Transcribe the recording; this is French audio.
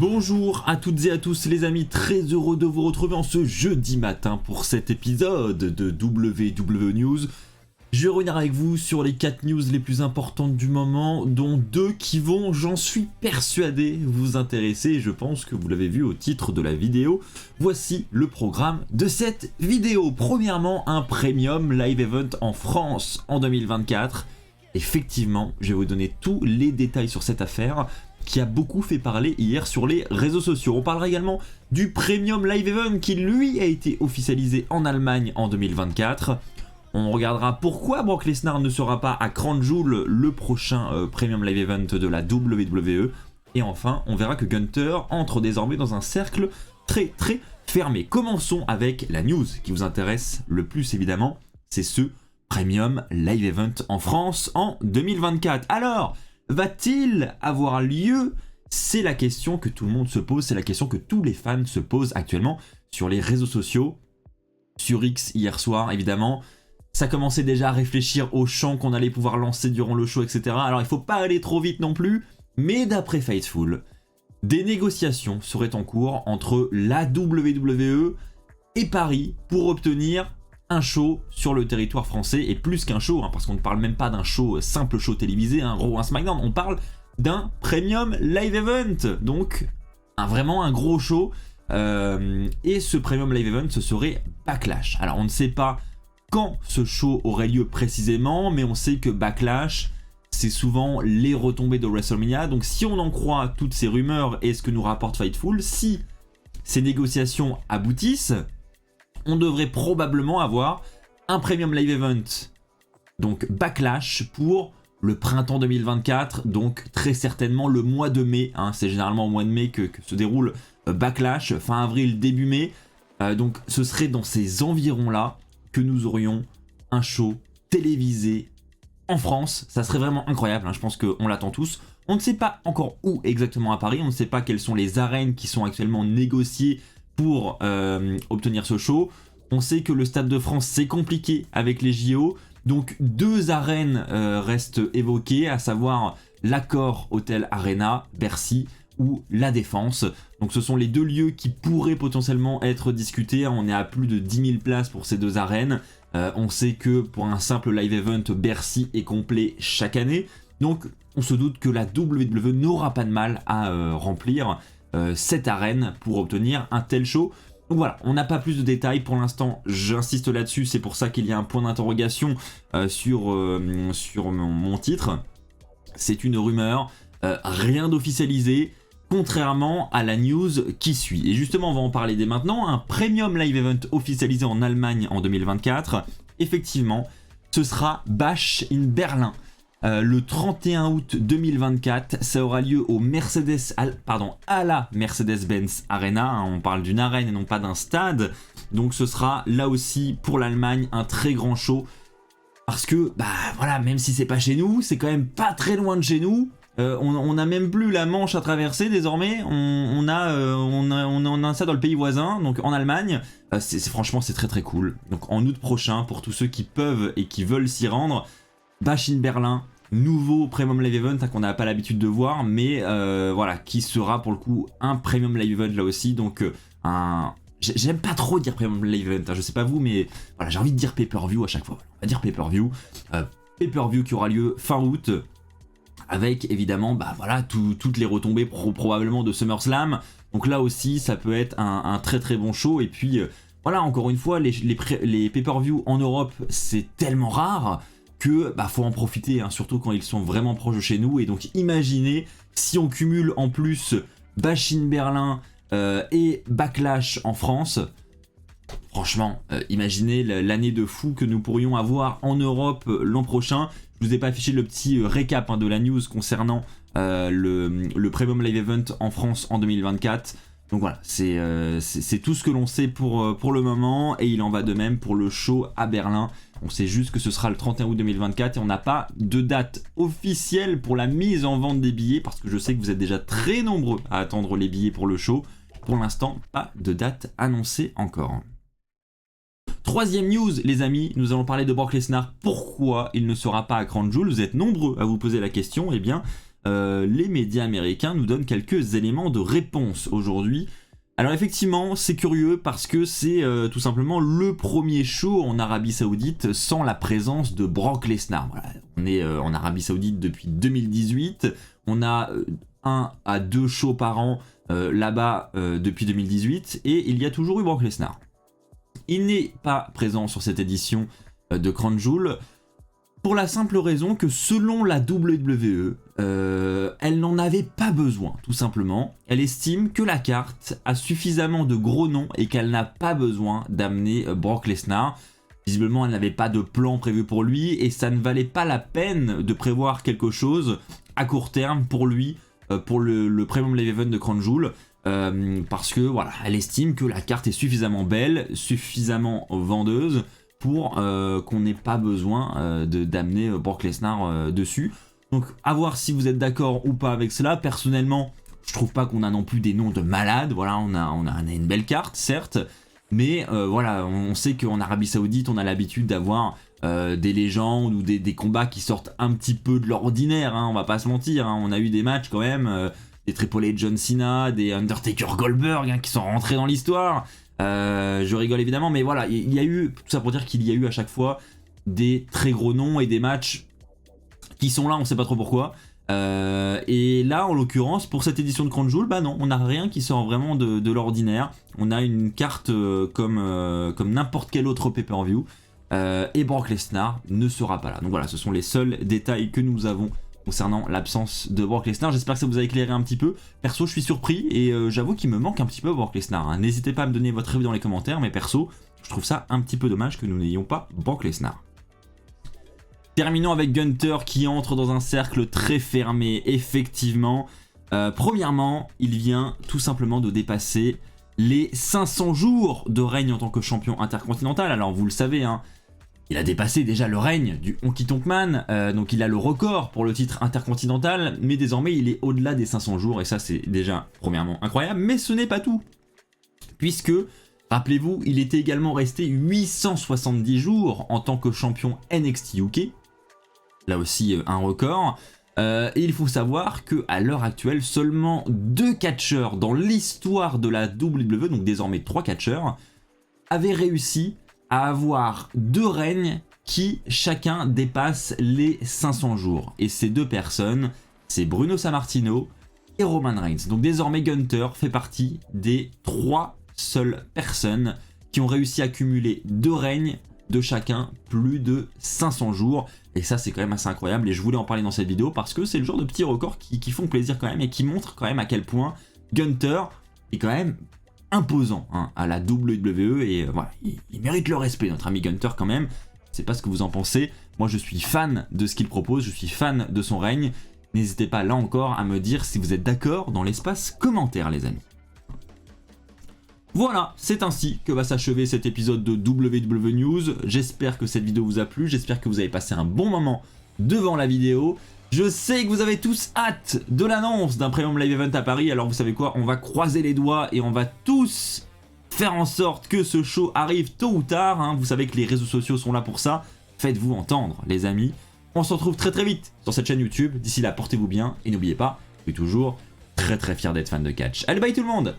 Bonjour à toutes et à tous les amis, très heureux de vous retrouver en ce jeudi matin pour cet épisode de WWE News. Je vais revenir avec vous sur les 4 news les plus importantes du moment, dont 2 qui vont, j'en suis persuadé, vous intéresser, et je pense que vous l'avez vu au titre de la vidéo. Voici le programme de cette vidéo. Premièrement, un Premium Live Event en France en 2024. Effectivement, je vais vous donner tous les détails sur cette affaire qui a beaucoup fait parler hier sur les réseaux sociaux. On parlera également du Premium Live Event qui lui a été officialisé en Allemagne en 2024. On regardera pourquoi Brock Lesnar ne sera pas à Crown Jewel, le prochain Premium Live Event de la WWE. Et enfin, on verra que Gunther entre désormais dans un cercle très fermé. Commençons avec la news qui vous intéresse le plus évidemment, c'est ce Premium Live Event en France en 2024. Alors, va-t-il avoir lieu? C'est la question que tout le monde se pose, c'est la question que tous les fans se posent actuellement sur les réseaux sociaux, sur X hier soir évidemment. Ça commençait déjà à réfléchir au chant qu'on allait pouvoir lancer durant le show, etc. Alors il faut pas aller trop vite non plus, mais d'après Fightful, des négociations seraient en cours entre la WWE et Paris pour obtenir un show sur le territoire français, et plus qu'un show, parce qu'on ne parle même pas d'un show, simple show télévisé, un Raw, un SmackDown, on parle d'un Premium Live Event, donc vraiment un gros show, et ce Premium Live Event, ce serait Backlash. Alors on ne sait pas quand ce show aurait lieu précisément, mais on sait que Backlash, c'est souvent les retombées de WrestleMania, donc si on en croit toutes ces rumeurs et ce que nous rapporte Fightful, si ces négociations aboutissent, on devrait probablement avoir un Premium Live Event, donc Backlash, pour le printemps 2024, donc très certainement le mois de mai, c'est généralement au mois de mai que se déroule Backlash, fin avril, début mai, donc ce serait dans ces environs-là que nous aurions un show télévisé en France. Ça serait vraiment incroyable, je pense qu'on l'attend tous. On ne sait pas encore où exactement à Paris, on ne sait pas quelles sont les arènes qui sont actuellement négociées pour obtenir ce show. On sait que le Stade de France c'est compliqué avec les JO, donc 2 arènes restent évoquées, à savoir l'Accor Hotel Arena, Bercy, ou la Défense. Donc ce sont les 2 lieux qui pourraient potentiellement être discutés. On est à plus de 10 000 places pour ces 2 arènes. On sait que pour un simple live event, Bercy est complet chaque année. Donc on se doute que la WWE n'aura pas de mal à remplir cette arène pour obtenir un tel show. Donc voilà, on n'a pas plus de détails pour l'instant, j'insiste là-dessus, c'est pour ça qu'il y a un point d'interrogation sur mon titre. C'est une rumeur, rien d'officialisé, contrairement à la news qui suit. Et justement, on va en parler dès maintenant, un Premium Live Event officialisé en Allemagne en 2024. Effectivement, ce sera Bash in Berlin. Le 31 août 2024, ça aura lieu au à la Mercedes-Benz Arena, on parle d'une arène et non pas d'un stade, donc ce sera là aussi pour l'Allemagne un très grand show, parce que voilà, même si c'est pas chez nous, c'est quand même pas très loin de chez nous, on a même plus la Manche à traverser désormais, on a ça dans le pays voisin, donc en Allemagne, franchement c'est très cool. Donc en août prochain, pour tous ceux qui peuvent et qui veulent s'y rendre, Bash in Berlin, nouveau Premium Live Event qu'on n'a pas l'habitude de voir, mais voilà, qui sera pour le coup un Premium Live Event là aussi, donc j'aime pas trop dire Premium Live Event, je sais pas vous, mais voilà, j'ai envie de dire Pay-Per-View à chaque fois, on va dire Pay-Per-View, Pay-Per-View qui aura lieu fin août, avec évidemment voilà, toutes les retombées probablement de SummerSlam, donc là aussi ça peut être un très bon show, et puis voilà, encore une fois, les Pay-Per-View en Europe c'est tellement rare, que faut en profiter, surtout quand ils sont vraiment proches de chez nous. Et donc imaginez si on cumule en plus Bash in Berlin et Backlash en France. Franchement, imaginez l'année de fou que nous pourrions avoir en Europe l'an prochain. Je vous ai pas affiché le petit récap de la news concernant le Premium Live Event en France en 2024. Donc voilà, c'est tout ce que l'on sait pour le moment, et il en va de même pour le show à Berlin. On sait juste que ce sera le 31 août 2024 et on n'a pas de date officielle pour la mise en vente des billets, parce que je sais que vous êtes déjà très nombreux à attendre les billets pour le show. Pour l'instant, pas de date annoncée encore. Troisième news, les amis, nous allons parler de Brock Lesnar. Pourquoi il ne sera pas à Crown Jewel? Vous êtes nombreux à vous poser la question. Eh bien, les médias américains nous donnent quelques éléments de réponse aujourd'hui. Alors effectivement, c'est curieux parce que c'est tout simplement le premier show en Arabie Saoudite sans la présence de Brock Lesnar. Voilà, on est en Arabie Saoudite depuis 2018, on a 1 à 2 shows par an là-bas depuis 2018 et il y a toujours eu Brock Lesnar. Il n'est pas présent sur cette édition de Crown Jewel pour la simple raison que selon la WWE, elle n'en avait pas besoin, tout simplement. Elle estime que la carte a suffisamment de gros noms et qu'elle n'a pas besoin d'amener Brock Lesnar. Visiblement, elle n'avait pas de plan prévu pour lui et ça ne valait pas la peine de prévoir quelque chose à court terme pour lui, pour le Premium Live Event de Crown Jewel. Parce que voilà, elle estime que la carte est suffisamment belle, suffisamment vendeuse pour qu'on n'ait pas besoin d'amener Brock Lesnar dessus. Donc à voir si vous êtes d'accord ou pas avec cela. Personnellement, je trouve pas qu'on a non plus des noms de malades. Voilà, on a une belle carte, certes, mais voilà, on sait qu'en Arabie Saoudite, on a l'habitude d'avoir des légendes ou des combats qui sortent un petit peu de l'ordinaire, hein, on va pas se mentir, hein. On a eu des matchs quand même, des Triple H John Cena, des Undertaker Goldberg, hein, qui sont rentrés dans l'histoire. Je rigole évidemment, mais voilà, il y a eu, tout ça pour dire qu'il y a eu à chaque fois des très gros noms et des matchs qui sont là, on sait pas trop pourquoi. Et là, en l'occurrence, pour cette édition de Crown Jewel, bah non, on n'a rien qui sort vraiment de l'ordinaire. On a une carte comme n'importe quel autre pay-per-view. Et Brock Lesnar ne sera pas là. Donc voilà, ce sont les seuls détails que nous avons concernant l'absence de Brock Lesnar. J'espère que ça vous a éclairé un petit peu. Perso, je suis surpris et j'avoue qu'il me manque un petit peu Brock Lesnar, hein. N'hésitez pas à me donner votre avis dans les commentaires, mais perso, je trouve ça un petit peu dommage que nous n'ayons pas Brock Lesnar. Terminons avec Gunther qui entre dans un cercle très fermé, effectivement. Premièrement, il vient tout simplement de dépasser les 500 jours de règne en tant que champion intercontinental. Alors vous le savez, hein, il a dépassé déjà le règne du Honky Tonk Man, donc il a le record pour le titre intercontinental, mais désormais il est au-delà des 500 jours, et ça c'est déjà premièrement incroyable, mais ce n'est pas tout. Puisque, rappelez-vous, il était également resté 870 jours en tant que champion NXT UK, là aussi un record. Et il faut savoir qu'à l'heure actuelle, seulement 2 catcheurs dans l'histoire de la WWE, donc désormais 3 catcheurs, avaient réussi à avoir 2 règnes qui chacun dépassent les 500 jours. Et ces 2 personnes, c'est Bruno Sammartino et Roman Reigns. Donc désormais Gunther fait partie des 3 seules personnes qui ont réussi à cumuler 2 règnes de chacun plus de 500 jours. Et ça c'est quand même assez incroyable et je voulais en parler dans cette vidéo parce que c'est le genre de petits records qui font plaisir quand même et qui montrent quand même à quel point Gunther est quand même imposant, hein, à la WWE et voilà, il mérite le respect, notre ami Gunther quand même. Je sais pas ce que vous en pensez, moi je suis fan de ce qu'il propose, je suis fan de son règne. N'hésitez pas là encore à me dire si vous êtes d'accord dans l'espace commentaire les amis. Voilà, c'est ainsi que va s'achever cet épisode de WWE News. J'espère que cette vidéo vous a plu, j'espère que vous avez passé un bon moment devant la vidéo. Je sais que vous avez tous hâte de l'annonce d'un Premium Live Event à Paris, alors vous savez quoi, on va croiser les doigts et on va tous faire en sorte que ce show arrive tôt ou tard, hein. Vous savez que les réseaux sociaux sont là pour ça, faites-vous entendre les amis. On se retrouve très vite sur cette chaîne YouTube, d'ici là portez-vous bien et n'oubliez pas, je suis toujours très fier d'être fan de catch. Allez bye tout le monde!